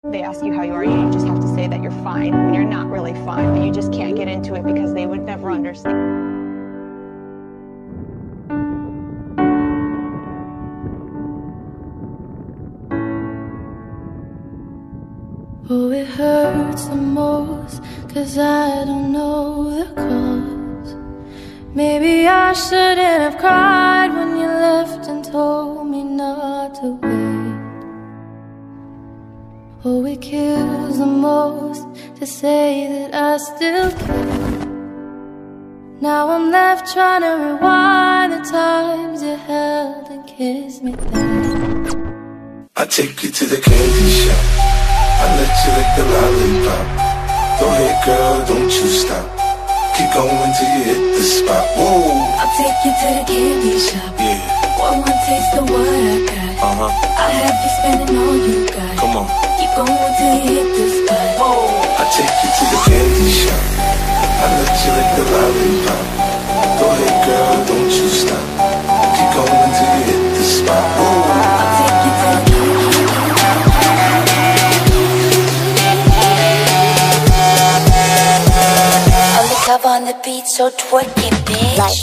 They ask you how you are, you just have to say that you're fine when you're not really fine, but you just can't get into it because they would never understand. Oh, it hurts the most, 'cause I don't know the cause. Maybe I shouldn't have cried when you left and told me not to wait. Oh, it kills the most to say that I still care. Now I'm left trying to rewind the times you held and kissed me there. I take you to the candy shop, I let you lick the lollipop. Go ahead girl, don't you stop, keep going till you hit the spot. Whoa. I'll take you to the candy shop, yeah. One more taste of what I got. I'll have you spending all you got. Come on. Keep going till you hit the spot. Whoa. I take you to the candy shop, I let you lick the lollipop. Go ahead girl, don't you stop, keep going till you hit the spot. Whoa. I'll take you to the candy shop. On the cover on the beat, so twerk it, bitch.